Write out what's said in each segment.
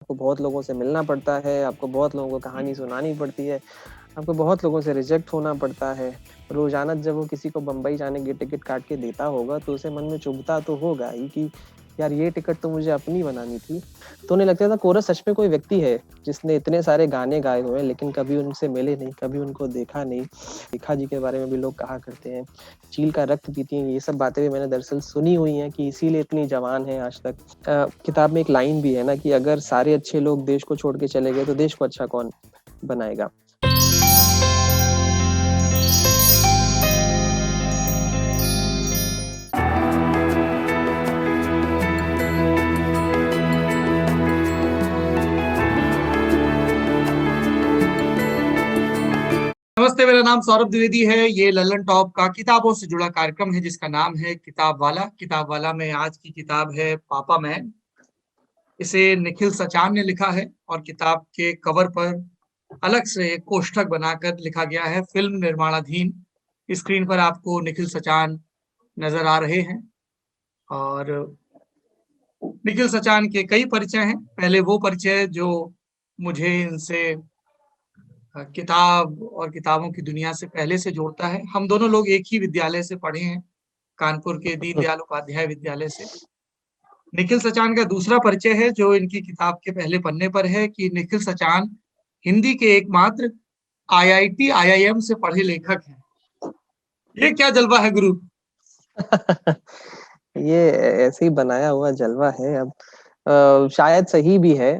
आपको बहुत लोगों से मिलना पड़ता है, आपको बहुत लोगों को कहानी सुनानी पड़ती है, आपको बहुत लोगों से रिजेक्ट होना पड़ता है। रोज़ाना जब वो किसी को बम्बई जाने की टिकट काट के देता होगा, तो उसे मन में चुभता तो होगा ही कि यार ये टिकट तो मुझे अपनी बनानी थी। तो उन्हें लगता था कोरस सच में कोई व्यक्ति है, जिसने इतने सारे गाने गाए हुए हैं, लेकिन कभी उनसे मिले नहीं, कभी उनको देखा नहीं। रेखा जी के बारे में भी लोग कहा करते हैं, चील का रक्त पीती हैं, ये सब बातें भी मैंने दरअसल सुनी हुई हैं कि इसीलिए इतनी जवान है आज तक। किताब में एक लाइन भी है ना कि अगर सारे अच्छे लोग देश को छोड़ के चले गए, तो देश को अच्छा कौन बनाएगा? नमस्ते, मेरा नाम सौरभ द्विवेदी है। ये लल्लन टॉप का किताबों से जुड़ा कार्यक्रम है जिसका नाम है किताब वाला। किताब वाला में आज की किताब है पापा मैन। इसे निखिल सचान ने लिखा है और किताब के कवर पर अलग से एक कोष्ठक बनाकर लिखा गया है फिल्म निर्माणाधीन। स्क्रीन पर आपको निखिल सचान नजर आ रहे हैं और निखिल सचान के कई परिचय हैं। पहले वो परिचय जो मुझे इनसे किताब और किताबों की दुनिया से पहले से जोड़ता है। हम दोनों लोग एक ही विद्यालय से पढ़े हैं, कानपुर के दीनदयाल उपाध्याय विद्यालय से। निखिल सचान का दूसरा परिचय है जो इनकी किताब के पहले पन्ने पर है कि निखिल सचान हिंदी के एकमात्र आईआईटी आईआईएम से पढ़े लेखक हैं। ये क्या जलवा है गुरु? ये ऐसे ही बनाया हुआ जलवा है। अब शायद सही भी है।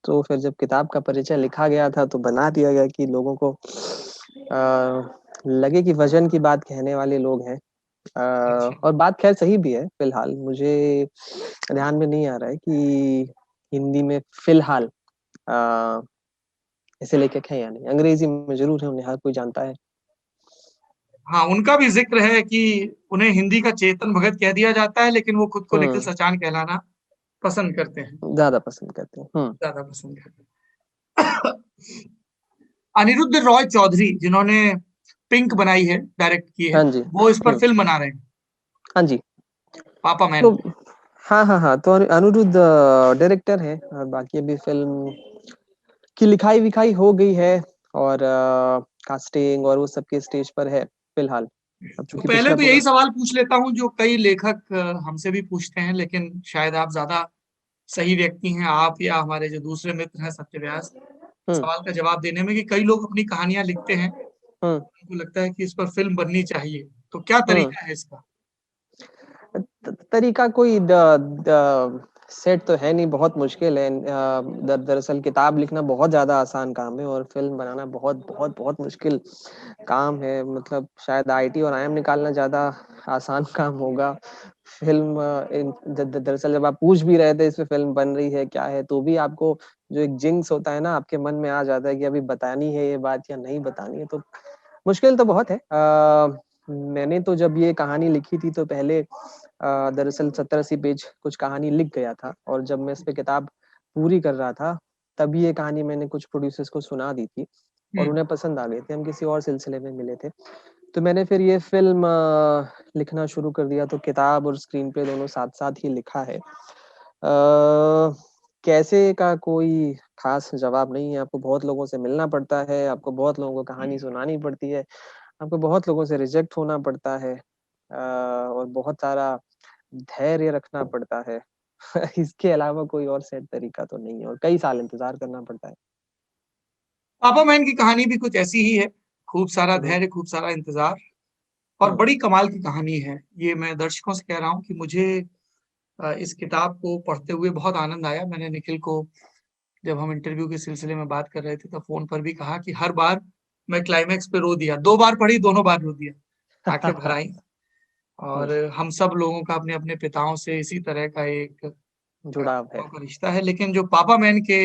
तो फिर जब किताब का परिचय लिखा गया था, तो बना दिया गया कि लोगों को लगे कि वजन की बात कहने वाले लोग हैं। अच्छा, और बात खैर सही भी है। फिलहाल मुझे ध्यान में नहीं आ रहा है कि हिंदी में फिलहाल ऐसे लेखक हैं या नहीं। अंग्रेजी में जरूर है, उन्हें हर कोई जानता है। हाँ, उनका भी जिक्र है कि उन्हें हिंदी का चेतन भगत कह दिया जाता है, लेकिन वो खुद को निखिल हम्म। सचान कहलाना पसंद करते हैं, ज्यादा पसंद करते हैं। ज्यादा पसंद करते हैं। अनिरुद्ध रॉय चौधरी जिन्होंने पिंक बनाई है, डायरेक्ट की है, हाँ जी। वो इस पर फिल्म बना रहे हैं, हाँ जी। पापा तो मैन। हाँ हाँ हाँ, तो अनिरुद्ध डायरेक्टर है, और बाकी अभी फिल्म की लिखाई विखाई हो गई है, और कास्टिंग और वो सबके स्टेज पर है फिलहाल। अब तो चूंकि पहले पिछला तो पूरा। यही सवाल पूछ लेता हूँ जो कई लेखक हमसे भी पूछते हैं, लेकिन शायद आप ज्यादा सही व्यक्ति हैं, आप या हमारे जो दूसरे मित्र हैं सत्यव्यास, हम्म। सवाल का जवाब देने में कि कई लोग अपनी कहानियां लिखते हैं, हम्म। उनको लगता है कि इस पर फिल्म बननी चाहिए, तो क्या हम्म। तरीका है इसका? तरीका कोई सेट तो है नहीं, बहुत मुश्किल है। दरअसल किताब लिखना बहुत ज्यादा आसान काम है, और फिल्म बनाना बहुत बहुत बहुत मुश्किल काम है। मतलब शायद आईटी और आईएम निकालना ज्यादा आसान काम होगा। फिल्म दरअसल जब आप पूछ भी रहे थे इसमें फिल्म बन रही है क्या है, तो भी आपको जो एक जिंक्स होता है ना, आपके मन में आ जाता है कि अभी बतानी है ये बात या नहीं बतानी है। तो मुश्किल तो बहुत है। मैंने तो जब ये कहानी लिखी थी, तो पहले दरअसल 70-80 पेज कुछ कहानी लिख गया था, और जब मैं इस पे किताब पूरी कर रहा था, तभी ये कहानी मैंने कुछ प्रोड्यूसर्स को सुना दी थी, और हम्म। उन्हें पसंद आ गई थी। हम किसी और सिलसिले में मिले थे, तो मैंने फिर ये फिल्म लिखना शुरू कर दिया। तो किताब और स्क्रीन पे दोनों साथ साथ ही लिखा है। कैसे का कोई खास जवाब नहीं है। आपको बहुत लोगों से मिलना पड़ता है, आपको बहुत लोगों को कहानी सुनानी पड़ती है, आपको बहुत लोगों से रिजेक्ट होना पड़ता है, और बहुत सारा धैर्य रखना पड़ता है। इसके अलावा कोई और सेट तरीका तो नहीं है, और कई साल इंतजार करना पड़ता है। पापा मैन की कहानी भी कुछ ऐसी ही है, खूब सारा हम्म। धैर्य, खूब सारा इंतजार, और हम्म। बड़ी कमाल की कहानी है। ये मैं दर्शकों से कह रहा हूँ कि मुझे इस किताब को पढ़ते हुए बहुत आनंद आया। मैंने निखिल को जब हम इंटरव्यू के सिलसिले में बात कर रहे थे तो फोन पर भी कहा कि हर बार मैं क्लाइमैक्स पे रो दिया, 2 बार पढ़ी, दोनों बार रो दिया, आंखें भर आई। हम्म। और हम सब लोगों का अपने अपने पिताओं से इसी तरह का एक जुड़ाव है। का रिश्ता है, लेकिन जो पापा मैन के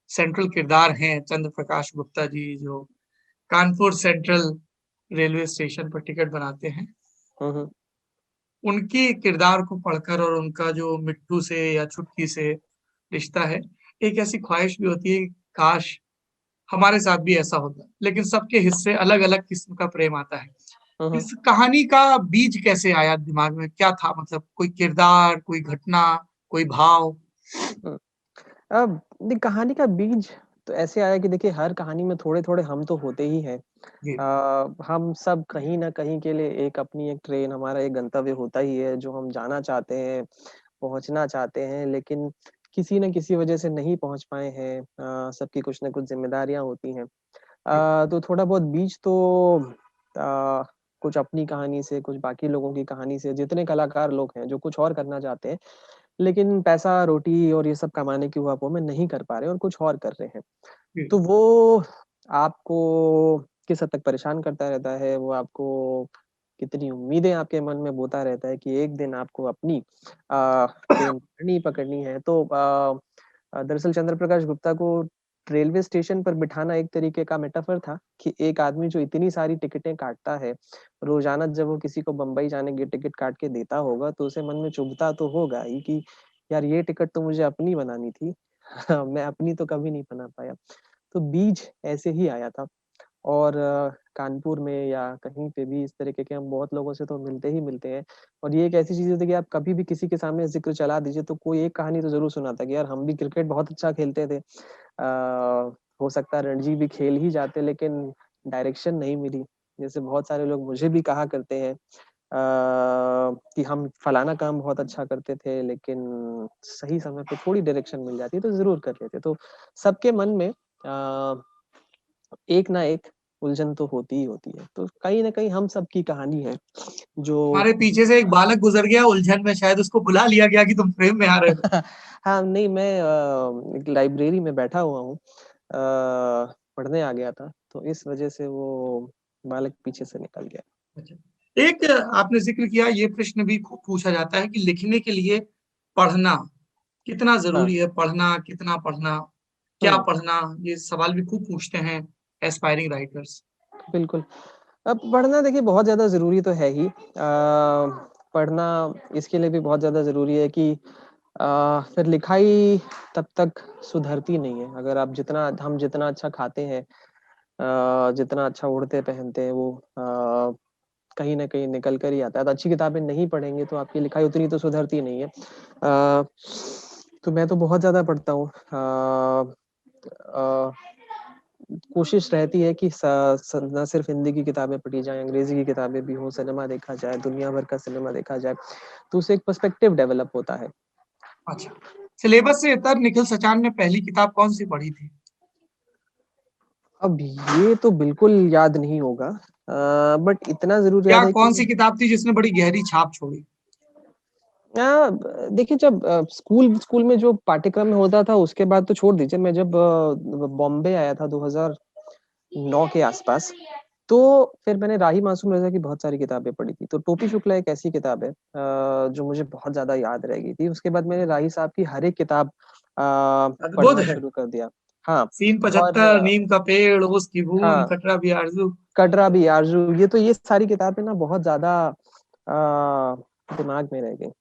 सेंट्रल किरदार हैं, चंद्र प्रकाश गुप्ता जी, जो कानपुर सेंट्रल रेलवे स्टेशन पर टिकट बनाते हैं, हम्म। उनके किरदार को पढ़कर और उनका जो मिट्टू से या छुटकी से रिश्ता है, एक ऐसी ख्वाहिश भी होती है, काश हमारे साथ भी ऐसा होता। लेकिन सबके हिस्से अलग अलग किस्म का प्रेम आता है। हम्म। इस कहानी का बीज कैसे आया दिमाग में? क्या था, मतलब कोई किरदार, कोई घटना, कोई भाव? हम्म। अब देखिए कहानी का बीज तो ऐसे आया कि देखिए हर कहानी में थोड़े-थोड़े हम तो होते ही हैं। जी, हम सब कहीं न कहीं के लिए एक अपनी एक ट्रेन हमारा एक गंतव्य होता ही है जो हम जाना चाहते हैं, पहुँचना चाहते हैं लेकिन किसी न किसी वजह से नहीं पहुँच पाए हैं। सबकी कुछ न कुछ ज़िम्मेदारियाँ होती हैं। जी, तो थोड़ा बहुत बीज तो अ, कुछ अपनी कहानी से, कुछ बाकी लोगों की कहानी से, जितने कलाकार लोग हैं जो कुछ और करना चाहते हैं, लेकिन पैसा, रोटी और ये सब कमाने की ख्वाबों में नहीं कर पा रहे हैं और कुछ और कर रहे हैं। जी। तो वो आपको किस हद तक परेशान करता रहता है, वो आपको कितनी उम्मीदें आपके मन में बोता रहता है कि एक दिन आपको अपनी ट्रेन पकड़नी है। तो दरअसल चंद्र प्रकाश गुप्ता को रेलवे स्टेशन पर बिठाना एक तरीके का मेटाफर था कि एक आदमी जो इतनी सारी टिकटें काटता है, रोज़ाना जब वो किसी को बम्बई जाने की टिकट काट के देता होगा, तो उसे मन में चुभता तो होगा ही कि यार ये टिकट तो मुझे अपनी बनानी थी। मैं अपनी तो कभी नहीं बना पाया। तो बीज ऐसे ही आया था और कानपुर में या कहीं पे भी इस तरीके के हम बहुत लोगों से तो मिलते ही मिलते हैं और ये एक ऐसी चीज़ होती है कि आप कभी भी किसी के सामने ज़िक्र चला दीजिए तो कोई एक कहानी तो ज़रूर सुनाता है कि यार हम भी क्रिकेट बहुत अच्छा खेलते थे। हो सकता है रणजी भी खेल ही जाते लेकिन डायरेक्शन नहीं मिली। जैसे बहुत सारे लोग मुझे भी कहा करते हैं कि हम फलाना काम बहुत अच्छा करते थे लेकिन सही समय पे थोड़ी डायरेक्शन मिल जाती तो ज़रूर कर लेते। तो सबके मन में एक ना एक उलझन तो होती ही होती है। तो कहीं न कहीं हम सबकी कहानी है जो हमारे पीछे से एक बालक गुजर गया उलझन में, शायद उसको बुला लिया गया कि तुम फ्रेम में आ रहे हो। हाँ, नहीं मैं एक लाइब्रेरी में बैठा हुआ हूँ। पढ़ने आ गया था, तो इस वज़ह से वो बालक पीछे से निकल गया। अच्छा। एक आपने ज़िक्र किया, ये प्रश्न भी खूब पूछा जाता है कि लिखने के लिए पढ़ना कितना हाँ, ज़रूरी है? पढ़ना, कितना पढ़ना, क्या हुँ, पढ़ना? ये सवाल भी खूब पूछते हैं एस्पायरिंग राइटर्स। बिल्कुल। अब पढ़ना देखिए बहुत ज़्यादा ज़रूरी तो है ही। पढ़ना इसके लिए भी बहुत ज़्यादा ज़रूरी है कि फिर लिखाई तब तक सुधरती नहीं है। अगर आप जितना हम जितना अच्छा खाते हैं जितना अच्छा ओढ़ते-पहनते हैं वो कहीं न कहीं निकल कर ही आता है। तो अच्छी किताबें नहीं पढ़ेंगे तो आपकी लिखाई उतनी तो सुधरती नहीं है। तो मैं तो बहुत ज़्यादा पढ़ता हूँ। अ, कोशिश रहती है कि स स ना सिर्फ़ हिंदी की किताबें पढ़ी जाएँ, अंग्रेज़ी की किताबें भी हों, सिनेमा देखा जाए, दुनिया भर का सिनेमा देखा जाए, तो उससे एक पर्सपेक्टिव डेवलप होता है। अच्छा। सिलेबस से इतर निखिल सचान ने पहली किताब कौन-सी पढ़ी थी? अब ये तो बिल्कुल याद नहीं होगा बट इतना ज़रूर या याद है कि कौन-सी किताब थी जिसने बड़ी गहरी छाप छोड़ी? देखिए जब स्कूल स्कूल में जो पाठ्यक्रम में होता था उसके बाद तो छोड़ दीजिए, मैं जब बॉम्बे आया था 2009 के आसपास, तो फिर मैंने राही मासूम रज़ा की बहुत सारी किताबें पढ़ी थी। तो टोपी शुक्ला एक ऐसी किताब है जो मुझे बहुत ज़्यादा याद रह गई थी। उसके बाद मैंने राही साहब की हर एक किताब अद्भुत पढ़ना है। शुरू कर दिया। हाँ, सीन और 75, नीम का पेड़, उसकी बूँद, हाँ, कटरा भी आरज़ू। कटरा भी आरज़ू ये सारी किताबें ना बहुत ज़्यादा दिमाग में रह गई।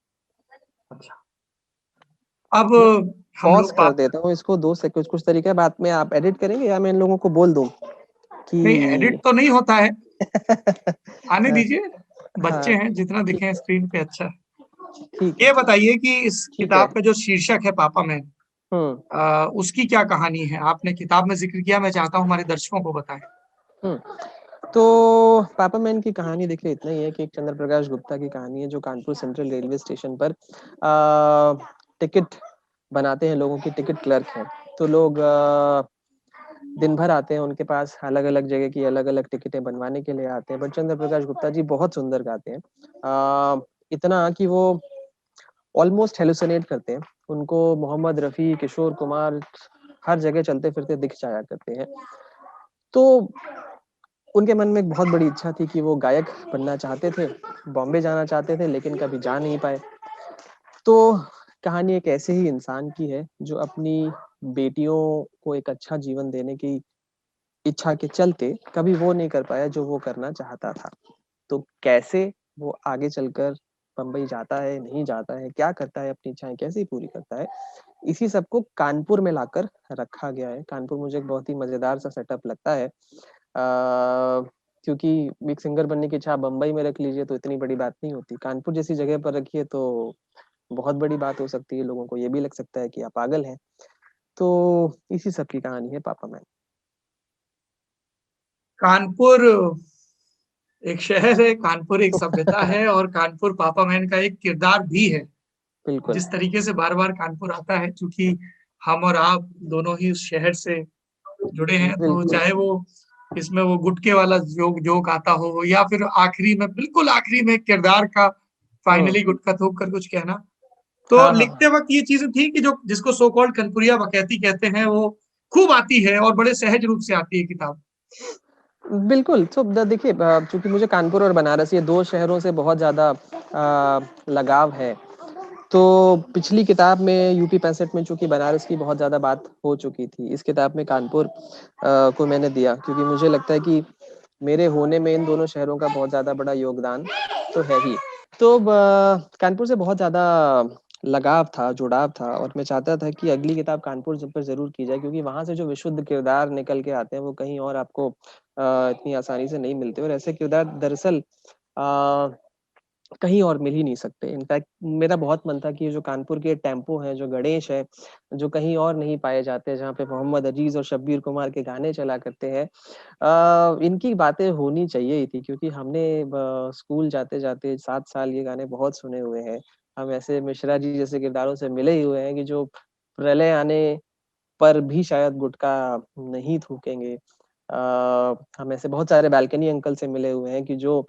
अच्छा। अब मैं हम पॉज़ लोग कर बात देता हूँ इसको 2 से कुछ तरीका है, बाद में आप एडिट करेंगे या मैं इन लोगों को बोल दूँ नहीं, एडिट कि तो नहीं होता है, आने हाँ, दीजिए, बच्चे हाँ, हैं, जितना ठीक दिखें है, स्क्रीन पे अच्छा है। ठीक है, ये ठीक है, बताइए कि इस ठीक है। किताब का जो शीर्षक है पापा मैन, हुँ, उसकी क्या कहानी है? आपने किताब में ज़िक्र किया, मैं चाहता हूँ हमारे दर्शकों को बताएँ। हुँ। तो पापा मैन की कहानी देखिए इतना ही है कि एक चंद्र प्रकाश गुप्ता की कहानी है जो कानपुर सेंट्रल रेलवे स्टेशन पर टिकट बनाते हैं, लोगों की टिकट क्लर्क हैं। तो लोग दिन भर आते हैं, उनके पास अलग-अलग जगह की अलग-अलग टिकटें बनवाने के लिए आते हैं, बट चंद्र प्रकाश गुप्ता जी बहुत सुंदर गाते हैं। इतना कि वो ऑलमोस्ट हैलुसिनेट करते हैं। उनको मोहम्मद रफ़ी, किशोर कुमार हर जगह चलते-फिरते दिख जाया करते हैं। तो उनके मन में एक बहुत बड़ी इच्छा थी कि वो गायक बनना चाहते थे, बॉम्बे जाना चाहते थे लेकिन कभी जा नहीं पाए। तो कहानी एक ऐसे ही इंसान की है जो अपनी बेटियों को एक अच्छा जीवन देने की इच्छा के चलते कभी वो नहीं कर पाया जो वो करना चाहता था। तो कैसे वो आगे चलकर बम्बई जाता है, नहीं जाता है, क्या करता है, अपनी इच्छाएँ कैसे पूरी करता है, इसी सब को कानपुर में लाकर रखा गया है। कानपुर मुझे एक बहुत ही मज़ेदार सा सेटअप लगता है। क्योंकि एक सिंगर बनने की इच्छा आप बम्बई में रख लीजिए तो इतनी बड़ी बात नहीं होती। कानपुर जैसी जगह पर रखिए तो बहुत बड़ी बात हो सकती है, लोगों को ये भी लग सकता है कि आप पागल हैं। तो इसी सब की कहानी है पापा मैन। कानपुर एक शहर है, कानपुर एक सभ्यता है, और कानपुर पापा मैन का एक किरदार भी है। बिल्कुल, जिस तरीके से बार बार कानपुर आता है, क्योंकि हम और आप दोनों ही उस शहर से जुड़े हैं, तो बिल्कुल। चाहे वो इसमें वो गुटके वाला जोक जोक आता हो, या फिर आखिरी में, बिल्कुल आखिरी में किरदार का हुँ। फाइनली गुटखा थूक कर कुछ कहना, तो हाँ, हाँ, लिखते हाँ। वक्त ये चीजें थी कि जो जिसको सो कॉल्ड कनपुरिया बकैती कहते हैं, वो खूब आती है और बड़े सहज रूप से आती है किताब। बिल्कुल, तो द देखिए चूँकि मुझे कानपुर और बनारस ये 2 शहरों से बहुत ज़्यादा लगाव है। तो पिछली किताब में यूपी 65 में चूँकि बनारस की बहुत ज़्यादा बात हो चुकी थी, इस किताब में कानपुर को मैंने दिया क्योंकि मुझे लगता है कि मेरे होने में इन दोनों शहरों का बहुत ज़्यादा बड़ा योगदान तो है ही। तो कानपुर से बहुत ज़्यादा लगाव था, जुड़ाव था और मैं चाहता था कि अगली किताब कानपुर पर ज़रूर की जाए क्योंकि वहाँ से जो विशुद्ध किरदार निकल के आते हैं, वो कहीं और आपको इतनी आसानी से नहीं मिलते और ऐसे किरदार दरअसल कहीं और मिल ही नहीं सकते। इनफैक्ट मेरा बहुत मन था कि ये जो कानपुर के टेम्पो हैं, जो गणेश हैं, जो कहीं और नहीं पाए जाते, जहाँ पे मोहम्मद अजीज़ और शब्बीर कुमार के गाने चला करते हैं। इनकी बातें होनी चाहिए ही थी क्योंकि हमने स्कूल जाते-जाते 7 साल ये गाने बहुत सुने हुए हैं। हम ऐसे मिश्रा जी जैसे किरदारों से मिले ही हुए हैं कि जो प्रलय आने पर भी शायद गुटखा नहीं थूकेंगे। हम ऐसे बहुत सारे बालकनी अंकल से मिले हुए हैं कि जो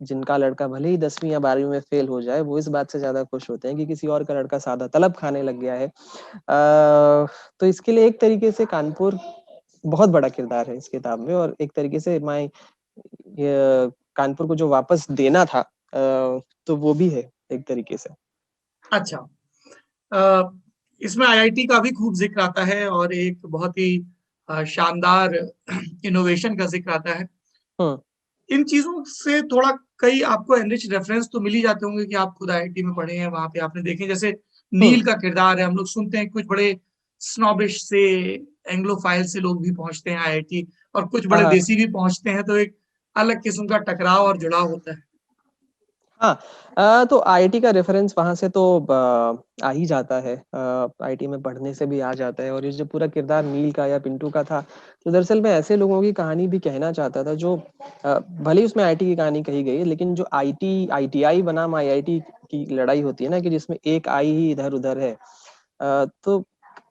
जिनका लड़का भले ही 10वीं या 12वीं में फेल हो जाए, वो इस बात से ज़्यादा खुश होते हैं कि किसी और का लड़का सादा तलब खाने लग गया है। तो इसके लिए एक तरीके से कानपुर बहुत बड़ा किरदार है इस किताब में और एक तरीके से कानपुर को जो वापस देना था तो वो भी है एक तरीके से। अच्छा, अ, इसमें आईआईटी का भी खूब जिक्र आता है और एक बहुत ही शानदार इनोवेशन का जिक्र आता है। हुँ, इन चीजों से थोड़ा कई आपको एनरिच रेफरेंस तो मिल ही जाते होंगे कि आप खुद आईआईटी में पढ़े हैं, वहां पे आपने देखे, जैसे हुँ। नील का किरदार है, हम लोग सुनते हैं कुछ बड़े स्नॉबिश से एंग्लोफाइल से लोग भी पहुंचते हैं आईआईटी, और कुछ हाँ, बड़े हाँ। देसी भी पहुंचते हैं, तो एक अलग किस्म का टकराव और जुड़ाव होता है। हाँ, तो आईआईटी का रेफ़रेंस वहाँ से तो आ ही जाता है। आईआईटी में पढ़ने से भी आ जाता है और ये जो पूरा किरदार नील का या पिंटू का था, तो दरअसल मैं ऐसे लोगों की कहानी भी कहना चाहता था जो भले ही उसमें आईआईटी की कहानी कही गई है, लेकिन जो आईटीआई बनाम आईआईटी की लड़ाई होती है ना कि जिसमें एक आई ही इधर-उधर है। तो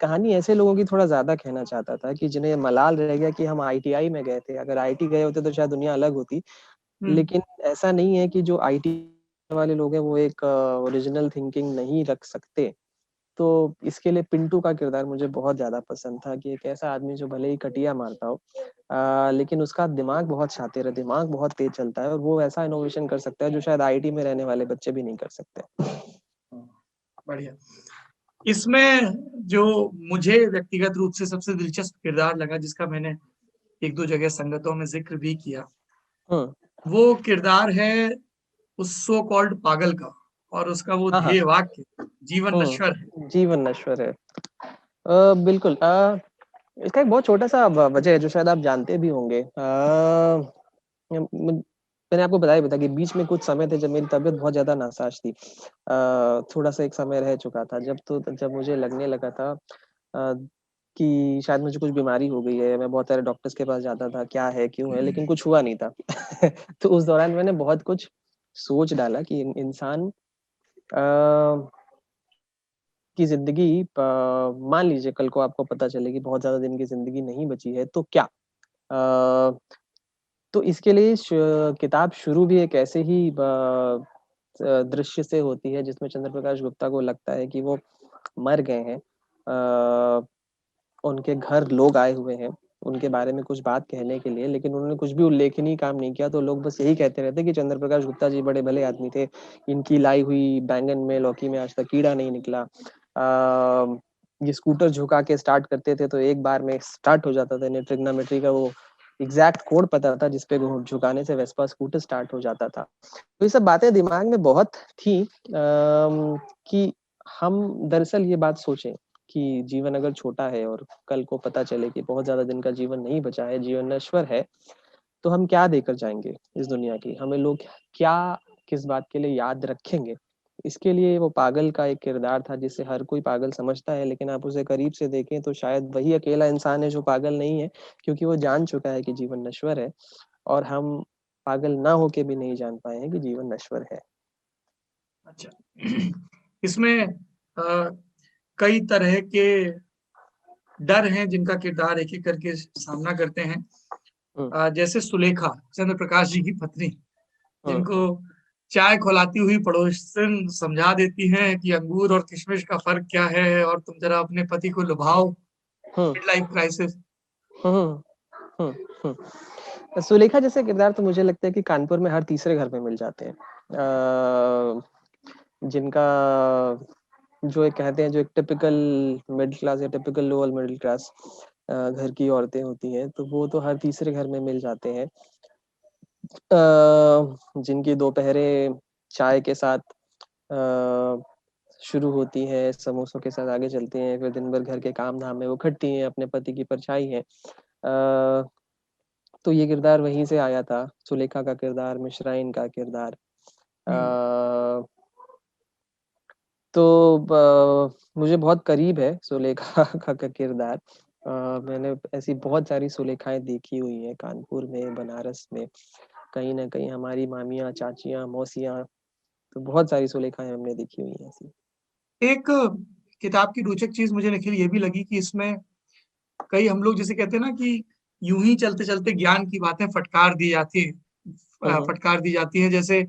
कहानी ऐसे लोगों की थोड़ा ज़्यादा कहना चाहता था कि जिन्हें मलाल रह गया कि हम आईटीआई में गए थे। अगर आईआईटी गए होते तो शायद दुनिया अलग होती। हम्म। लेकिन ऐसा नहीं है कि जो आईटी वाले लोग हैं वो एक ओरिजिनल थिंकिंग नहीं रख सकते। तो इसके लिए पिंटू का किरदार मुझे बहुत ज़्यादा पसंद था कि एक ऐसा आदमी जो भले ही कटिया मारता हो लेकिन उसका दिमाग बहुत शातिर है, दिमाग बहुत तेज़ चलता है और वो ऐसा इनोवेशन कर सकता है जो शायद आईटी में रहने वाले बच्चे भी नहीं कर सकते। बढ़िया। इसमें जो मुझे व्यक्तिगत रूप से सबसे दिलचस्प किरदार लगा, जिसका मैंने एक दो जगह संगतों में जिक्र भी किया, हुँ। वो किरदार है उस सो कॉल्ड पागल का, और उसका वो हाँ, हाँ। ध्येय वाक्य, जीवन नश्वर है। जीवन नश्वर है। बिल्कुल इसका एक बहुत छोटा-सा वजह है जो शायद आप जानते भी होंगे। म म मैंने आपको बताया भी था कि बीच में कुछ समय थे जब मेरी तबीयत बहुत ज़्यादा नासाज थी। थोड़ा-सा एक समय रह चुका था जब मुझे लगने लगा था कि शायद मुझे कुछ बीमारी हो गई है। मैं बहुत सारे डॉक्टर्स के पास जाता था, क्या है, क्यों है? लेकिन कुछ हुआ नहीं था। तो उस दौरान मैंने बहुत कुछ सोच डाला कि इंसान की ज़िंदगी मान लीजिए कल को आपको पता चले कि बहुत ज़्यादा दिन की ज़िंदगी नहीं बची है, तो क्या? अ, तो इसके लिए किताब शुरू भी एक ऐसे ही दृश्य से होती है जिसमें चंद्र प्रकाश गुप्ता को लगता है कि वो मर गए हैं। उनके घर लोग आए हुए हैं, उनके बारे में कुछ बात कहने के लिए, लेकिन उन्होंने कुछ भी उल्लेखनीय काम नहीं किया, तो लोग बस यही कहते रहते हैं कि चंद्र प्रकाश गुप्ता जी बड़े भले आदमी थे। इनकी लाई हुई बैंगन में, लौकी में आज तक कीड़ा नहीं निकला। ये स्कूटर झुका के स्टार्ट करते थे, तो एक बार में स्टार्ट हो जाता था। इन्हें ट्रिग्नोमेट्री का वो एग्ज़ैक्ट कोड पता था, जिस पे वो झुकाने से वेस्पा स्कूटर स्टार्ट हो जाता था। तो ये सब बातें दिमाग में बहुत थी कि हम दरअसल ये बात सोचें कि जीवन अगर छोटा है और कल को पता चले कि बहुत ज़्यादा दिन का जीवन नहीं बचा है, जीवन नश्वर है, तो हम क्या देकर जाएँगे इस दुनिया की? हमें लोग क्या किस बात के लिए याद रखेंगे? इसके लिए वो पागल का एक किरदार था जिसे हर कोई पागल समझता है, लेकिन आप उसे करीब से देखें तो शायद वही अकेला इंसान है जो पागल नहीं है, क्योंकि वो जान चुका है कि जीवन नश्वर है, और हम पागल ना होके भी नहीं जान पाए हैं कि जीवन नश्वर है। अच्छा। इसमें कई तरह के डर हैं जिनका किरदार एक एक करके सामना करते हैं। जैसे सुलेखा, चंद्र प्रकाश जी की पत्नी, जिनको चाय खौलाती हुई पड़ोसन समझा देती हैं कि अंगूर और किशमिश का फर्क क्या है, और तुम जरा अपने पति को लुभाओ। Mid life crisis. सुलेखा जैसे किरदार तो मुझे लगता है कि कानपुर में हर तीसरे घर में मिल जाते हैं, जिनका जो एक कहते हैं, जो एक टिपिकल मिडिल क्लास या टिपिकल लोअर मिडिल क्लास घर की औरतें होती हैं, तो वो तो हर तीसरे घर में मिल जाते हैं, जिनकी दोपहरें चाय के साथ शुरू होती है, समोसों के साथ आगे चलती हैं, फिर दिन भर घर के काम धाम में वो खटती हैं, अपने पति की परछाई है। तो ये किरदार वहीं से आया था, सुलेखा का किरदार, मिश्राइन का किरदार। तो मुझे बहुत करीब है सुलेखा का किरदार। मैंने ऐसी बहुत सारी सुलेखाएं देखी हुई हैं कानपुर में, बनारस में, कहीं ना कहीं हमारी मामियाँ, चाचियाँ, मौसियाँ, तो बहुत सारी सुलेखाएं हमने देखी हुई हैं ऐसी। एक किताब की रोचक चीज मुझे निखिल ये भी लगी कि इसमें कई, हम लोग जैसे कहते हैं ना कि यूं ही चलते चलते ज्ञान की बातें फटकार दी जाती है, फटकार दी जाती है। जैसे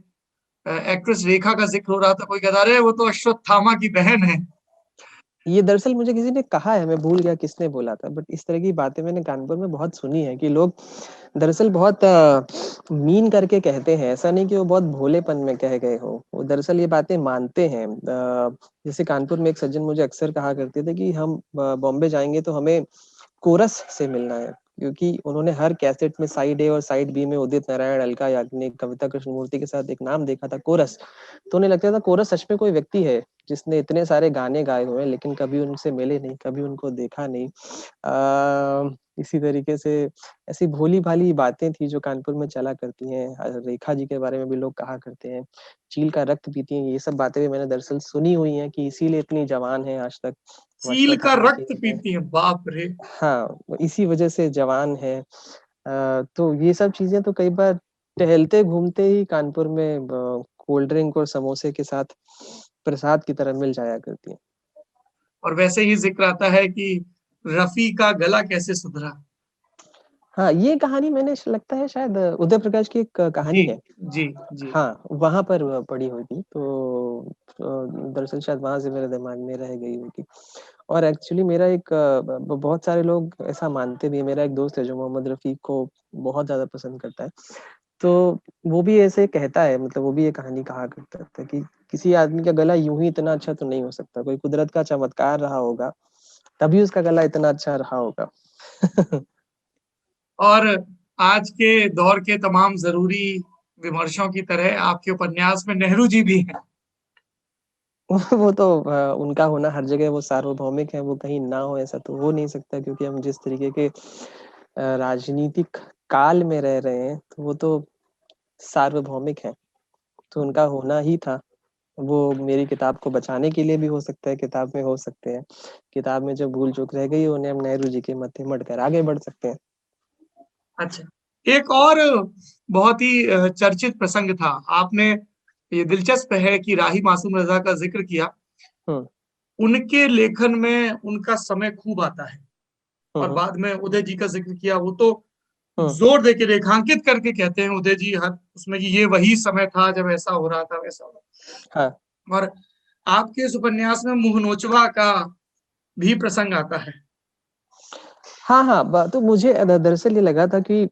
एक्ट्रेस रेखा का जिक्र हो रहा था, कोई कहता रहे वो तो अश्वत्थामा की बहन है। ये दरअसल मुझे किसी ने कहा है, मैं भूल गया किसने बोला था, बट इस तरह की बातें मैंने कानपुर में बहुत सुनी है कि लोग दरअसल बहुत मीन करके कहते हैं, ऐसा नहीं कि वो बहुत भोलेपन में कह गए हो, वो दरअसल ये बातें मानते हैं। जैसे कानपुर में एक सज्जन मुझे अक्सर कहा करते थे कि हम बॉम्बे जाएंगे तो हमें कोरस से मिलना है, क्योंकि उन्होंने हर कैसेट में साइड ए और साइड बी में उदित नारायण, अलका याग्निक, कविता कृष्णमूर्ति के साथ एक नाम देखा था, कोरस। तो उन्हें लगता था कोरस सच में कोई व्यक्ति है जिसने इतने सारे गाने गाए हुए हैं, लेकिन कभी उनसे मिले नहीं, कभी उनको देखा नहीं। इसी तरीके से ऐसी भोली भाली बातें थी जो कानपुर में चला करती हैं। रेखा जी के बारे में भी लोग कहा करते हैं चील का रक्त पीती हैं, ये सब बातें भी मैंने दरअसल सुनी हुई हैं कि इसीलिए इतनी जवान है आज तक। चील का रक्त पीती है, बाप रे। हाँ, इसी वजह से जवान है। तो ये सब चीजें तो कई बार टहलते घूमते ही कानपुर में कोल्ड ड्रिंक और समोसे के साथ प्रसाद की तरह मिल जाया करती है। और वैसे ही जिक्र आता है कि रफी का गला कैसे सुधरा। हाँ, ये कहानी मैंने लगता है शायद उदय प्रकाश की एक कहानी जी है। जी जी। हाँ, वहां पर पढ़ी हुई थी, तो दरअसल शायद वहां से मेरे दिमाग में रह गई होगी। और एक्चुअली मेरा एक बहुत सारे लोग ऐसा मानते भी है, मेरा एक दोस्त है जो मोहम्मद रफी को बहुत ज्यादा पसंद करता है, तो वो भी ऐसे कहता है, मतलब वो भी ये कहानी कहा करता था कि किसी आदमी का गला यूं ही इतना अच्छा तो नहीं हो सकता, कोई कुदरत का चमत्कार रहा होगा, तभी उसका गला इतना अच्छा रहा होगा। और आज के दौर के तमाम जरूरी विमर्शों की तरह आपके उपन्यास में नेहरू जी भी हैं। वो तो उनका होना हर जगह, वो सार्वभौमिक है, वो कहीं ना हो ऐसा तो हो नहीं सकता, क्योंकि हम जिस तरीके के राजनीतिक काल में रह रहे हैं, तो वो तो सार्वभौमिक है, तो उनका होना ही था। वो मेरी किताब को बचाने के लिए भी हो सकता है, किताब में हो सकते हैं, किताब में जो भूल चूक रह गई उन्हें हम नेहरू जी के मत्थे मढ़कर आगे बढ़ सकते हैं। अच्छा, एक और बहुत ही चर्चित प्रसंग था, आपने, ये दिलचस्प है कि राही मासूम रजा का जिक्र किया। उनके लेखन में उनका समय खूब आता है, और बाद में उदय जी का जिक्र किया, वो तो जोर दे के रेखांकित करके कहते हैं उदय जी हर उसमें कि ये वही समय था जब ऐसा हो रहा था, वैसा हो रहा। हाँ, और आपके इस उपन्यास में मुंह नोचवा का भी प्रसंग आता है। हाँ, हाँ, तो मुझे दरअसल ये लगा था कि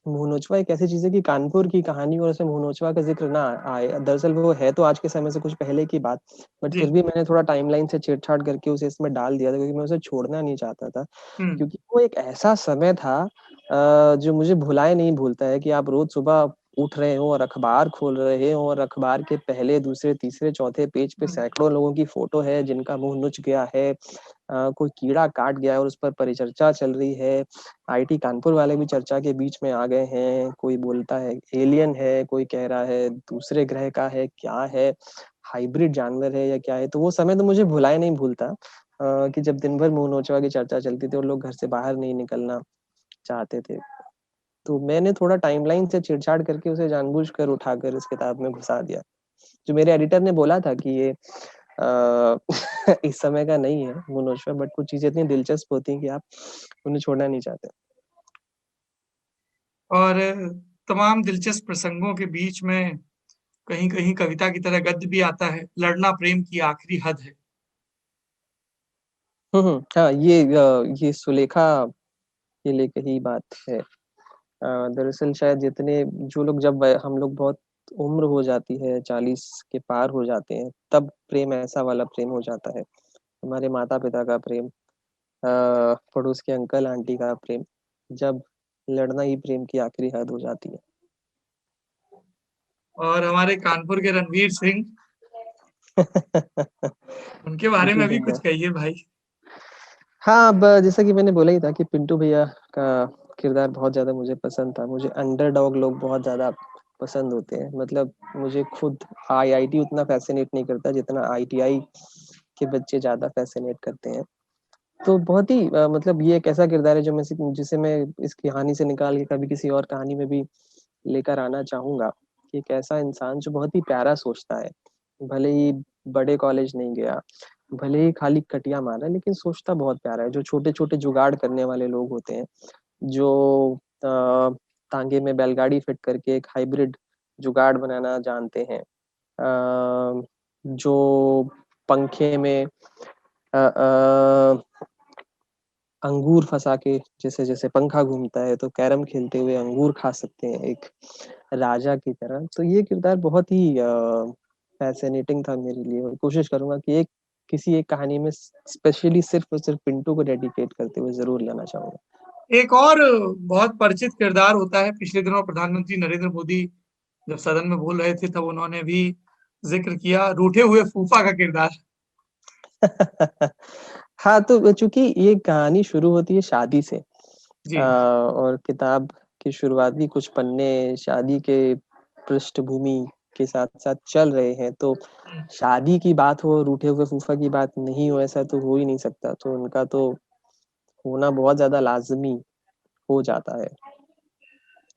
मुंह नोचवा एक ऐसी चीज है कि कानपुर की कहानी और उसमें मुंह नोचवा का जिक्र ना आए, दरअसल वो है तो आज के समय से कुछ पहले की बात, बट फिर भी मैंने थोड़ा टाइमलाइन से छेड़छाड़ करके उसे इसमें डाल दिया था, क्योंकि मैं उसे छोड़ना नहीं चाहता था, क्योंकि वो एक ऐसा समय था जो मुझे भुलाए नहीं भूलता है कि आप रोज सुबह उठ रहे हो और अखबार खोल रहे हो और अखबार के पहले, दूसरे, तीसरे, चौथे पेज पे सैकड़ों लोगों की फोटो है जिनका मुंह नुच गया है, कोई कीड़ा काट गया है और उस पर परिचर्चा चल रही है। आईटी कानपुर वाले भी चर्चा के बीच में आ गए हैं। कोई बोलता है एलियन है, कोई कह रहा है दूसरे ग्रह का है, क्या है, हाइब्रिड जानवर है या क्या है। तो वो समय तो मुझे भुलाए नहीं भूलता कि जब दिन भर मुंह नोचवा की चर्चा चलती थी और लोग घर से बाहर नहीं निकलना चाहते थे। तो मैंने थोड़ा टाइमलाइन से छेड़छाड़ करके उसे जानबूझकर उठाकर इस किताब में घुसा दिया। जो मेरे एडिटर ने बोला था कि ये इस समय का नहीं है मुनोशवा, बट कुछ चीजें इतनी दिलचस्प होती हैं कि आप उन्हें छोड़ना नहीं चाहते। और तमाम दिलचस्प प्रसंगों के बीच में कहीं कहीं कविता की तरह गद्य भी आता है, लड़ना प्रेम की आखिरी हद है। हाँ, ये सुलेखा के लिए कही बात है। दरअसल शायद जितने जो लोग, जब हम लोग बहुत उम्र हो जाती है, 40 के पार हो जाते हैं, तब प्रेम ऐसा वाला प्रेम हो जाता है। हमारे माता पिता का प्रेम, पड़ोस के अंकल आंटी का प्रेम, जब लड़ना ही प्रेम की आखिरी हद हो जाती है। और हमारे कानपुर के रणवीर सिंह, उनके बारे पिंटू में भी कुछ भैया। कहिए भाई। हाँ, अब जैसा कि मैंने बोला ही था कि पिंटू भैया का किरदार बहुत ज्यादा मुझे पसंद था। मुझे अंडरडॉग लोग बहुत ज्यादा पसंद होते हैं। मतलब मुझे खुद आईआईटी उतना फैसिनेट नहीं करता जितना आईटीआई के बच्चे ज्यादा फैसिनेट करते हैं। तो बहुत ही मतलब ये एक ऐसा किरदार है जो जिसे मैं इस कहानी से निकाल के कभी किसी और कहानी में भी लेकर आना चाहूंगा। कि एक ऐसा इंसान जो बहुत ही प्यारा सोचता है, भले ही बड़े कॉलेज नहीं गया, भले ही खाली कटिया मारा, लेकिन सोचता बहुत प्यारा है। जो छोटे छोटे जुगाड़ करने वाले लोग होते हैं, जो तांगे में बैलगाड़ी फिट करके एक हाइब्रिड जुगाड़ बनाना जानते हैं, जो पंखे में अंगूर फंसा के, जैसे जैसे पंखा घूमता है तो कैरम खेलते हुए अंगूर खा सकते हैं एक राजा की तरह। तो ये किरदार बहुत ही फैसिनेटिंग था मेरे लिए, और कोशिश करूंगा कि एक किसी एक कहानी में स्पेशली सिर्फ और सिर्फ पिंटू को डेडिकेट करते हुए जरूर लाना चाहूंगा। एक और बहुत परिचित किरदार होता है, पिछले दिनों प्रधानमंत्री नरेंद्र मोदी जब सदन में बोल रहे थे तब उन्होंने भी जिक्र किया, रूठे हुए फूफा का किरदार। हाँ, तो चूंकि ये कहानी शुरू होती है शादी से, जी। और किताब की शुरुआती कुछ पन्ने शादी के पृष्ठभूमि के साथ साथ चल रहे हैं, तो शादी की बात हो, रूठे हुए फूफा की बात नहीं हो, ऐसा तो हो ही नहीं सकता। तो उनका तो होना बहुत ज्यादा लाजमी हो जाता है।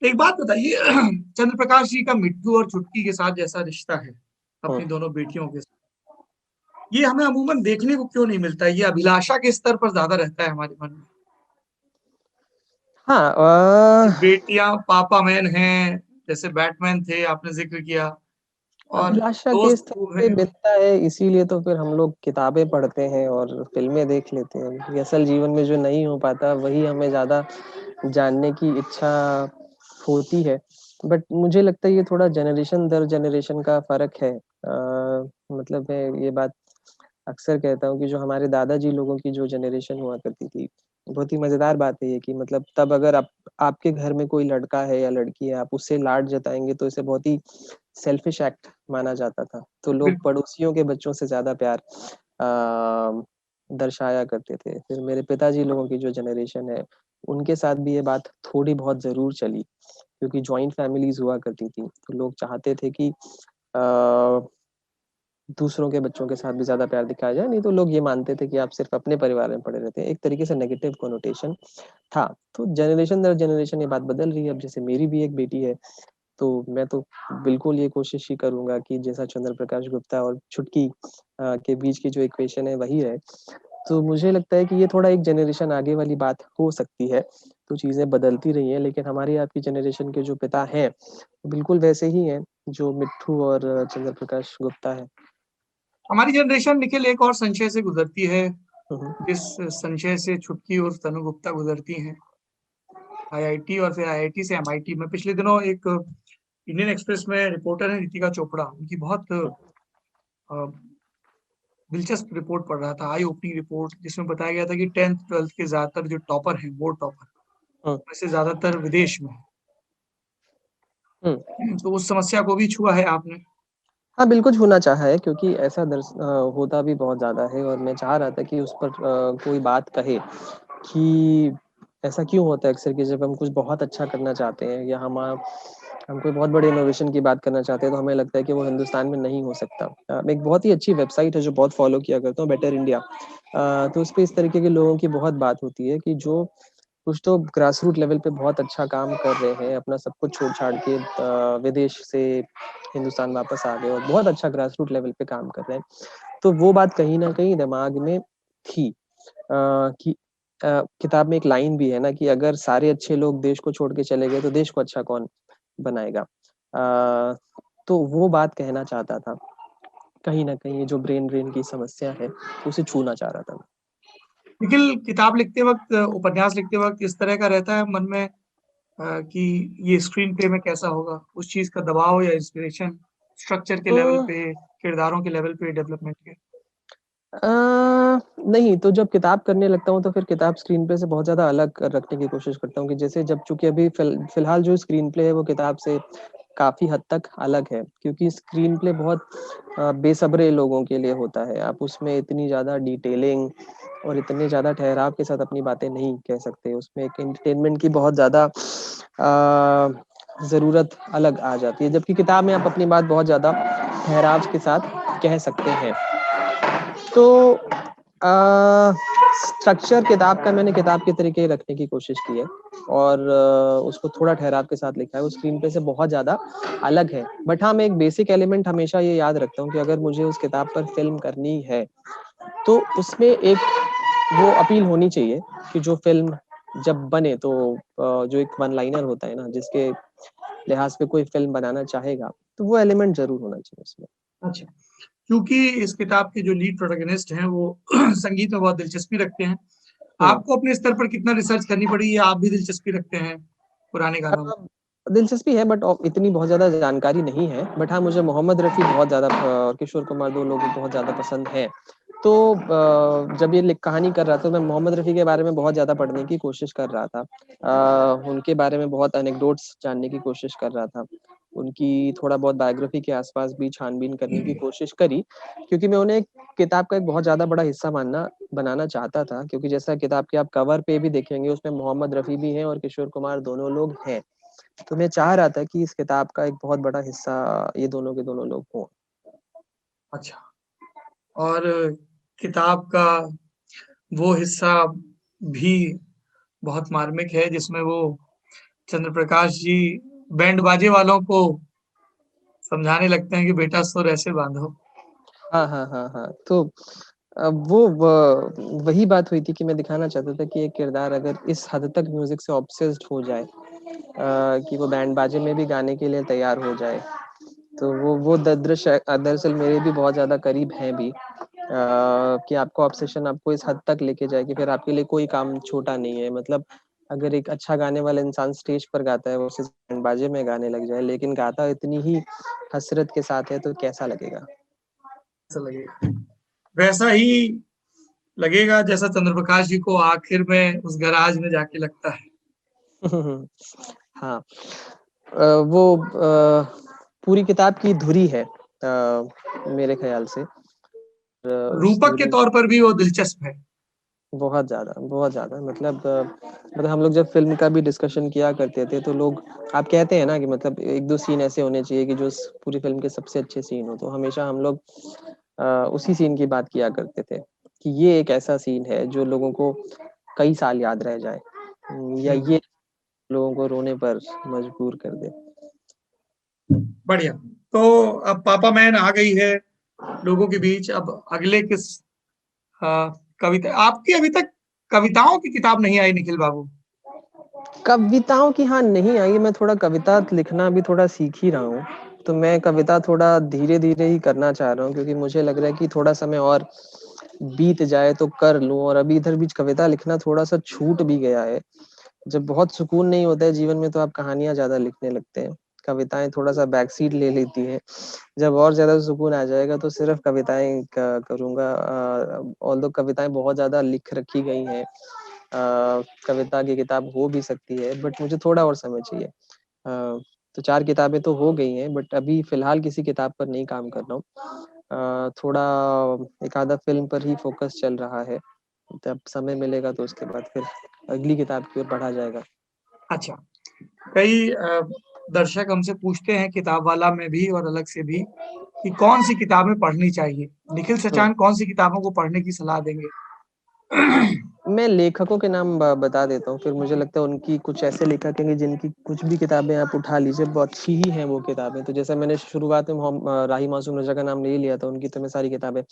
एक बात बताइए, चंद्र प्रकाश जी का मिट्टू और छुटकी के साथ जैसा रिश्ता है हम्म, अपनी दोनों बेटियों के साथ, ये हमें अमूमन देखने को क्यों नहीं मिलता है? ये अभिलाषा के स्तर पर ज्यादा रहता है हमारे मन में हाँ, कि बेटियां पापा मैन हैं, जैसे बैटमैन थे आपने जिक्र किया, और अभिलाषा के दोस्त स्तर खूब पे हैं। मिलता है, इसीलिए तो फिर हम लोग किताबें पढ़ते हैं और फिल्में देख लेते हैं। ये असल जीवन में जो नहीं हो पाता वही हमें ज्यादा जानने की इच्छा होती है। बट मुझे लगता है ये थोड़ा जनरेशन दर जनरेशन का फर्क है। मतलब मैं ये बात अक्सर कहता हूँ कि जो हमारे दादाजी लोगों की जो जनरेशन हुआ करती थी, बहुत ही मजेदार बात है ये कि मतलब तब अगर आपके घर में कोई लड़का है या लड़की है, आप उससे लाड जताएंगे तो इसे बहुत ही सेल्फिश एक्ट माना जाता था। तो लोग बिल्कुल। पड़ोसियों के बच्चों से ज्यादा प्यार दर्शाया करते थे। फिर मेरे पिताजी लोगों की जो जनरेशन है, उनके साथ भी ये बात थोड़ी बहुत जरूर चली, क्योंकि जॉइंट फैमिलीज हुआ करती थी। तो लोग चाहते थे कि दूसरों के बच्चों के साथ भी ज्यादा प्यार दिखाया जाए, नहीं तो लोग ये मानते थे कि आप सिर्फ अपने परिवार में पड़े रहते हैं। एक तरीके से नेगेटिव कोनोटेशन था। तो जनरेशन दर जनरेशन ये बात बदल रही है। अब जैसे मेरी भी एक बेटी है, तो मैं तो बिल्कुल ये कोशिश ही करूंगा कि जैसा चंद्र प्रकाश गुप्ता और छुटकी के बीच की जो इक्वेशन है वही है। तो मुझे लगता है कि ये थोड़ा एक जनरेशन आगे वाली बात हो सकती है। तो चीजें बदलती रही हैं, लेकिन हमारी आपकी जनरेशन के जो पिता हैं बिल्कुल वैसे ही हैं जो मिट्ठू और चंद्र प्रकाश गुप्ता है। हमारी जनरेशन निखिल एक और संशय से गुजरती है, हम्म, जिस संशय से छुटकी और तनु गुप्ता गुजरती हैं, आईआईटी और फिर आईआईटी से एमआईटी में। पिछले दिनों एक इंडियन एक्सप्रेस में रिपोर्टर है रितिका चोपड़ा, उनकी बहुत दिलचस्प रिपोर्ट पढ़ रहा था, आई ओपनिंग रिपोर्ट, जिसमें बताया गया था कि 10th 12th के ज्यादातर जो टॉपर हैं, बोर्ड टॉपर, हम्म, वैसे ज्यादातर विदेश में हैं। तो उस समस्या को भी छुआ है आपने। हाँ, बिल्कुल छूना चाहा है क्योंकि ऐसा होता भी बहुत ज़्यादा है और मैं चाह रहा था कि उस पर कोई बात कहे कि ऐसा क्यों होता है अक्सर कि जब हम कुछ बहुत अच्छा करना चाहते हैं या हम कोई बहुत बड़े इनोवेशन की बात करना चाहते हैं तो हमें लगता है कि वो हिंदुस्तान में नहीं हो सकता। एक बहुत ही अच्छी वेबसाइट है जो बहुत फॉलो किया करता हूँ, बेटर इंडिया। तो उसपे इस तरीके के लोगों की बहुत बात होती है कि जो कुछ तो ग्रास रूट लेवल पे बहुत अच्छा काम कर रहे हैं, अपना सब कुछ छोड़-छाड़ के विदेश से हिंदुस्तान वापस आ गए और बहुत अच्छा ग्रास रूट लेवल पे काम कर रहे हैं। तो वो बात कहीं न कहीं दिमाग में थी कि किताब में एक लाइन भी है ना कि अगर सारे अच्छे लोग देश को छोड़ के चले गए तो देश को अच्छा कौन बनाएगा? तो वो बात कहना चाहता था। कहीं न कहीं ये जो ब्रेन ड्रेन की समस्या है, उसे छूना चाह रहा था मैं। निखिल, किताब लिखते वक़्त, उपन्यास लिखते वक़्त इस तरह का रहता है मन में कि ये स्क्रीन प्ले में कैसा होगा? उस चीज़ का दबाव या इंस्पिरेशन स्ट्रक्चर के अ लेवल पे, किरदारों के लेवल पे, डेवलपमेंट के? अ, नहीं, तो जब किताब करने लगता हूँ तो फिर किताब स्क्रीन प्ले से बहुत ज़्यादा अलग रखने की कोशिश करता हूँ कि जैसे जब चूँकि अभी फ़िलहाल जो स्क्रीन प्ले है वो किताब से काफ़ी हद तक अलग है क्योंकि स्क्रीन प्ले बहुत बेसब्रे लोगों के लिए होता है। आप उसमें इतनी ज़्यादा डिटेलिंग और इतने ज़्यादा ठहराव के साथ अपनी बातें नहीं कह सकते। उसमें एक एंटरटेनमेंट की बहुत ज़्यादा ज़रूरत अलग आ जाती है, जबकि किताब में आप अपनी बात बहुत ज़्यादा ठहराव के साथ कह सकते हैं। तो स्ट्रक्चर किताब का मैंने किताब के तरीके रखने की कोशिश की है और उसको थोड़ा ठहराव के साथ लिखा है। वो स्क्रीन प्ले से बहुत ज़्यादा अलग है। बट हाँ, मैं एक बेसिक एलिमेंट हमेशा ये याद रखता हूँ कि अगर मुझे उस किताब पर फ़िल्म करनी है, तो उसमें एक वो अपील होनी चाहिए कि जो फ़िल्म जब बने तो जो एक वन लाइनर होता है ना, जिसके लिहाज़ पे कोई फ़िल्म बनाना चाहेगा, तो वो एलिमेंट ज़रूर होना चाहिए उसमें। अच्छा, क्योंकि इस किताब के जो लीड प्रोटैगनिस्ट हैं वो संगीत में बहुत दिलचस्पी रखते हैं। हुँ। आपको अपने स्तर पर कितना रिसर्च करनी पड़ी या आप भी दिलचस्पी रखते हैं पुराने गानों में? अ, दिलचस्पी है बट इतनी बहुत ज़्यादा जानकारी नहीं है। बट हाँ, मुझे मोहम्मद रफ़ी बहुत ज़्यादा किशोर कुमार 2 लोग बहुत ज़्यादा पसंद हैं। तो जब ये कहानी कर रहा था, मैं मोहम्मद रफ़ी के बारे में बहुत ज़्यादा पढ़ने की कोशिश कर रहा था। उनके बारे में बहुत एनेक्डोट्स जानने की कोशिश कर रहा था। उनकी थोड़ा बहुत बायोग्राफ़ी के आस-पास भी छानबीन करने की कोशिश करी, क्योंकि मैं उन्हें किताब का एक बहुत ज़्यादा बड़ा हिस्सा बनाना चाहता था, क्योंकि जैसा किताब के आप कवर पे भी देखेंगे उसमें मोहम्मद रफ़ी भी हैं और किशोर कुमार दोनों लोग हैं। तो मैं चाह रहा था कि इस किताब का एक बहुत बड़ा हिस्सा ये दोनों के दोनों लोग हों। अच्छा, और किताब का वो हिस्सा भी बहुत मार्मिक है जिसमें वो चंद्र प्रकाश जी बैंड बाजे वालों को समझाने लगते हैं कि बेटा सुर ऐसे बाँधो। हाँ, हाँ, हाँ, हाँ। तो वो वही बात हुई थी कि मैं दिखाना चाहता था कि एक किरदार अगर इस हद तक म्यूज़िक से ऑब्सेस्ड हो जाए कि वो बैंड बाजे में भी गाने के लिए तैयार हो जाए, तो वो दृश्य दरअसल मेरे भी बहुत ज़्यादा करीब है भी। कि आपका ऑब्सेशन आपको इस हद तक लेके जाए कि फिर आपके लिए कोई काम छोटा नहीं है। मतलब अगर एक अच्छा गाने वाला इंसान स्टेज पर गाता है वर्सेस बैंड बाजे में गाने लग जाए, लेकिन गाता इतनी ही हसरत के साथ है तो कैसा लगेगा? ऐसा लगेगा। वैसा ही लगेगा जैसा चंद्र प्रकाश जी को आखिर में उस गैराज में जाके लगता है। हाँ। वो पूरी किताब की धुरी है मेरे ख़्याल से। उस रूपक के धुरी तौर पर भी वो दिलचस्प है। बहुत ज़्यादा मतलब हम लोग जब फ़िल्म का भी डिस्कशन किया करते थे तो लोग आप कहते हैं ना कि मतलब 1-2 सीन ऐसे होने चाहिए कि जो स पूरी फ़िल्म के सबसे अच्छे सीन हो, तो हमेशा हम लोग उसी सीन की बात किया करते थे, कि ये एक ऐसा सीन है जो लोगों को कई साल याद रह जाए। या हुँ, ये लोगों को रोने पर मजबूर कर दे। बढ़िया। तो अब पापा मैन आ गई है लोगों के बीच। अब अगले किस अ, कविता आपकी अभी तक कविताओं की किताब नहीं आई निखिल बाबू। कविताओं की हाँ, नहीं आई, मैं थोड़ा कविता लिखना अभी थोड़ा सीख ही रहा हूँ। तो मैं कविता थोड़ा धीरे-धीरे ही करना चाह रहा हूँ क्योंकि मुझे लग रहा है कि थोड़ा समय और बीत जाए तो कर लूँ और अभी इधर बीच कविता लिखना थोड़ा-सा छूट भी गया है। जब बहुत सुकून नहीं होता है जीवन में तो आप कहानियाँ ज़्यादा लिखने लगते हैं। कविताएँ थोड़ा-सा बैक सीट ले लेती हैं। जब और ज़्यादा सुकून आ जाएगा तो सिर्फ़ कविताएँ क करूँगा ऑल्दो कविताएँ बहुत ज़्यादा लिख रखी गई हैं। कविता की किताब हो भी सकती है बट मुझे थोड़ा और समय चाहिए। तो 4 किताबें तो हो गई हैं, बट अभी फ़िलहाल किसी किताब पर नहीं काम कर रहा हूँ। थोड़ा एक आधा फ़िल्म पर ही फ़ोकस चल रहा है। जब समय मिलेगा तो उसके बाद फिर अगली किताब की ओर बढ़ा जाएगा। अच्छा, कई दर्शक हमसे पूछते हैं किताब वाला में भी और अलग से भी कि कौन-सी किताबें पढ़नी चाहिए? निखिल हुँ। सचान कौन-सी किताबों को पढ़ने की सलाह देंगे? मैं लेखकों के नाम बता देता हूँ, फिर मुझे लगता है उनकी कुछ ऐसे लेखक हैं कि जिनकी कुछ भी किताबें आप उठा लीजिए, बहुत अच्छी ही हैं वो किताबें। तो जैसे मैंने शुरुआत में राही मासूम रज़ा का नाम ले ही लिया था, उनकी तो मैं सारी किताबें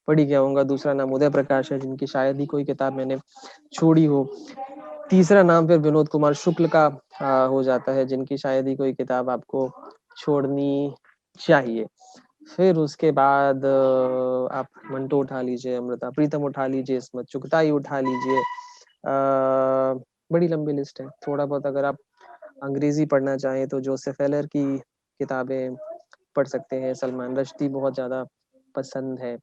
पढ़ ही गया हूँगा। दूसरा नाम उदय प्रकाश है, जिनकी शायद ही कोई किताब मैंने छोड़ी हो। तीसरा नाम फिर विनोद कुमार शुक्ल का हो जाता है, जिनकी शायद ही कोई किताब आपको छोड़नी चाहिए। फिर उसके बाद आप मंटो उठा लीजिए, अमृता प्रीतम उठा लीजिए, इस्मत चुगताई उठा लीजिए। बड़ी लंबी लिस्ट है। थोड़ा बहुत अगर आप अंग्रेज़ी पढ़ना चाहें तो जोसेफ हेलर की किताबें पढ़ सकते हैं। सलमान रश्दी बहुत ज़्यादा पसंद है।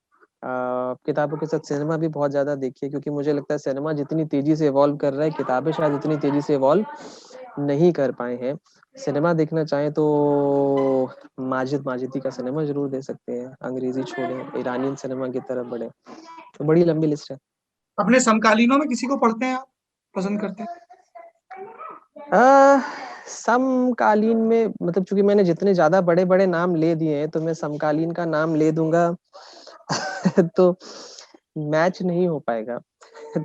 किताबों के साथ सिनेमा भी बहुत ज़्यादा देखिए, क्योंकि मुझे लगता है सिनेमा जितनी तेज़ी से इवॉल्व कर रहा है, किताबें शायद उतनी तेज़ी से इवॉल्व नहीं कर पाए हैं। सिनेमा देखना चाहें तो माजिद माजिदी का सिनेमा ज़रूर देख सकते हैं। अंग्रेज़ी छोड़ें, इरानियन सिनेमा की तरफ बढ़ें। तो बड़ी लंबी लिस्ट है। अपने समकालीनों में किसी को पढ़ते हैं आप? पसंद करते हैं? अ, समकालीन में मतलब चूँकि मैंने जितने ज़्यादा बड़े-बड़े नाम ले दिए हैं, तो मैं समकालीन का नाम ले दूँगा तो मैच नहीं हो पाएगा।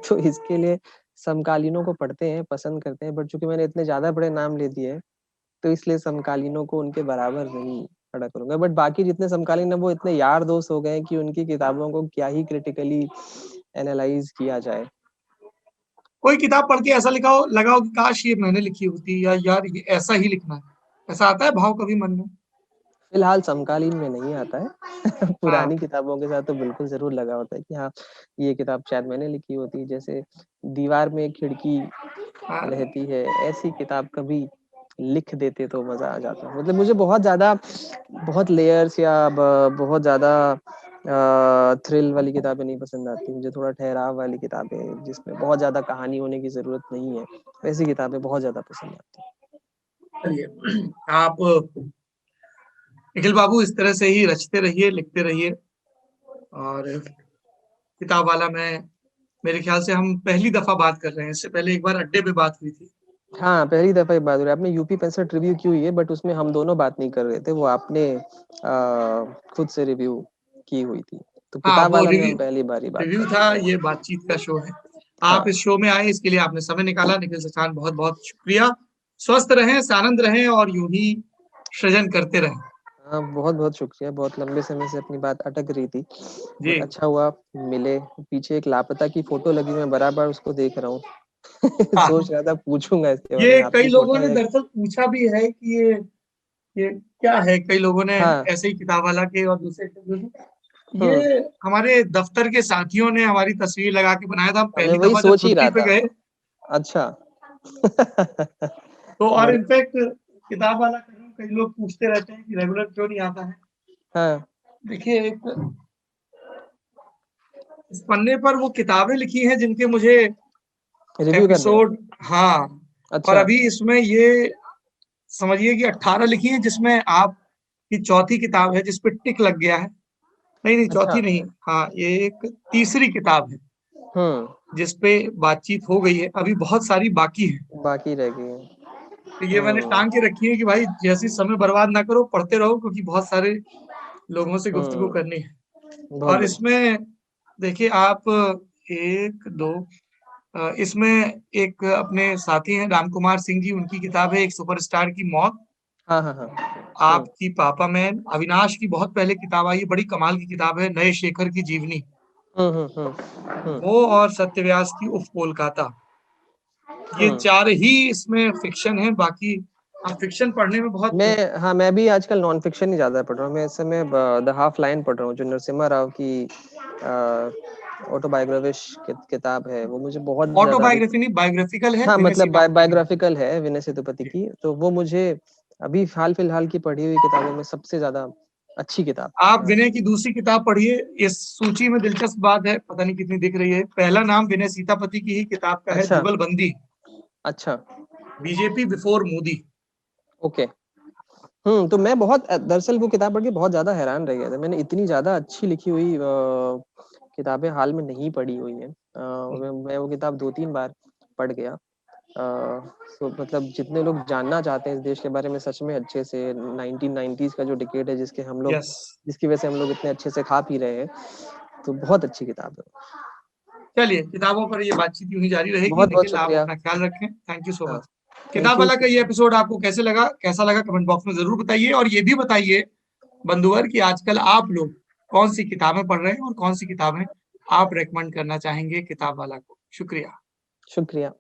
तो इसके लिए समकालीनों को पढ़ते हैं, पसंद करते हैं, बट चूँकि मैंने इतने ज़्यादा बड़े नाम ले दिए हैं, तो इसलिए समकालीनों को उनके बराबर नहीं खड़ा करूँगा। बट बाकी जितने समकालीन हैं, वो इतने यार दोस्त हो गए हैं कि उनकी किताबों को क्या ही क्रिटिकली एनालाइज़ किया जाए। कोई किताब पढ़ के ऐसा लिखा हो लगा हो कि काश ये मैंने लिखी होती या यार ये ऐसा ही लिखना है। ऐसा आता है भाव कभी मन में? फिलहाल समकालीन में नहीं आता है। हाँ, पुरानी किताबों के साथ तो बिल्कुल ज़रूर लगा होता है कि हाँ, ये किताब शायद मैंने लिखी होती। जैसे दीवार में एक खिड़की हाँ। रहती है, ऐसी किताब कभी लिख देते तो मज़ा आ जाता। मतलब मुझे बहुत ज़्यादा बहुत लेयर्स या बहुत ज़्यादा थ्रिल वाली किताबें नहीं पसंद आती। मुझे थोड़ा ठहराव वाली किताबें जिसमें बहुत ज़्यादा कहानी होने की ज़रूरत नहीं है, वैसी किताबें बहुत ज़्यादा पसंद आती हैं। चलिए आप निखिल बाबू इस तरह से ही रचते रहिए, लिखते रहिए और किताब वाला में मेरे ख्याल से हम पहली दफ़ा बात कर रहे हैं। इससे पहले एक बार अड्डे पे बात हुई थी। हाँ, पहली दफ़ा ये बात हो रही है। आपने यूपी 65 रिव्यू की हुई है, बट उसमें हम दोनों बात नहीं कर रहे थे। वो आपने खुद से रिव्यू की हुई थी। तो हाँ, किताब वो वाला में हम पहली बार ही बात रिव्यू कर था, रहे थे। ये बातचीत का शो है। आप हाँ, इस शो में आए इसके लिए आपने समय निकाला। निखिल सचान बहुत-बहुत शुक्रिया। स्वस्थ रहें, सानंद रहें और यूँ ही सृजन करते रहें। हाँ, बहुत-बहुत शुक्रिया। बहुत लंबे समय से अपनी बात अटक रही थी, जी। बट अच्छा हुआ मिले। पीछे एक लापता की फ़ोटो लगी, मैं बराबर उसको देख रहा हूँ। हाँ, सोच रहा था पूछूँगा इसके बारे ये में, कई आपकी लोगों फ़ोटो ने है? दरअसल पूछा भी है कि ये क्या है? कई लोगों ने हाँ, ऐसे ही किताब वाला के और दूसरे के हुँ। ये हमारे दफ्तर के साथियों ने हमारी तस्वीर लगा के बनाया था। हम मैं पहली वही दफ़ा जब सोच ही छुट्टी रहा पे था। गए अच्छा। तो और बढ़िया। इनफैक्ट किताब वाला कर रहा हूँ, कई लोग पूछते रहते हैं कि रेगुलर क्यों नहीं आता है? हाँ, देखिए एक इस पन्ने पर वो किताबें लिखी हैं जिनके मुझे रिव्यू करने हैं। एपिसोड हाँ, और अच्छा, अभी इसमें ये समझिए कि 18 लिखी हैं जिसमें आपकी चौथी किताब है जिस पे टिक लग गया है। नहीं, अच्छा। चौथी नहीं। हाँ, ये एक तीसरी किताब है हुँ, जिस पे बातचीत हो गई है। अभी बहुत सारी बाकी हैं। बाकी रह गई है। तो ये मैंने हुँ, टाँग के रखी है कि भाई जैसे ही समय बर्बाद ना करो, पढ़ते रहो क्योंकि बहुत सारे लोगों से गुफ्तगू हुँ, करनी है। बहुत और बढ़िया। इसमें देखिए आप 1, 2 इसमें एक अपने साथी हैं राम कुमार सिंह जी, उनकी किताब है एक सुपरस्टार की मौत, हाँ, हाँ, हाँ। हुँ, आपकी पापा मैन, अविनाश की बहुत पहले किताब आई है, बड़ी कमाल की किताब है, नए शेखर की जीवनी। हुँ, हुँ, हुँ, हुँ, वो और सत्यव्यास की उफ कोलकाता। ये हुँ। 4 ही इसमें फ़िक्शन है, बाकी आप फ़िक्शन पढ़ने में बहुत हाँ, मैं भी आजकल नॉन फ़िक्शन ही ज़्यादा पढ़ रहा हूँ। मैं इस समय द हाफ लाइन पढ़ रहा हूँ, जो नरसिम्हा राव की ऑटोबायोग्राफिश किताब है। वो मुझे बहुत ज़्यादा अभी ऑटोबायोग्राफी नहीं, बायोग्राफिकल है हाँ, विनय मतलब सीतापति की। बायोग्राफिकल है विनय सेतुपति जी। की, तो वो मुझे अभी हाल-फिलहाल की पढ़ी हुई किताबों में सबसे ज़्यादा अच्छी किताब आप विनय की लगी। दूसरी किताब पढ़िए, इस सूची में दिलचस्प बात है, पता नहीं कितनी दिख रही है, पहला नाम विनय सीतापति की ही किताब का है अच्छा, जुगलबंदी, अच्छा, बीजेपी बिफोर मोदी। ओके। तो मैं दरअसल वो किताब पढ़ के बहुत ज़्यादा हैरान रह गया था। मैंने इतनी ज़्यादा अच्छी लिखी हुई किताबें हाल में नहीं पढ़ी हुई हैं। मैं वो किताब 2-3 बार पढ़ गया। तो मतलब जितने लोग जानना चाहते हैं इस देश के बारे में सच में अच्छे से, 1990s का जो डिकेड है यस। जिसकी वजह से हम लोग इतने अच्छे से खा पी रहे हैं, तो बहुत अच्छी किताब है। चलिए, किताबों पर ये बातचीत यूं ही जारी रहेगी। बहुत-बहुत निखिल, आप शुक्रिया। अपना ख्याल रखें। थैंक यू सो हाँ, मच। थैंक किताब यू। वाला का ये एपिसोड आपको कैसा लगा कमेंट बॉक्स में जरूर बताइए, और ये भी बताइए बंधुवर कि आजकल आप लोग कौन सी किताबें पढ़ रहे हैं और कौन सी किताबें आप रेकमेंड करना चाहेंगे किताब वाला को। शुक्रिया। शुक्रिया।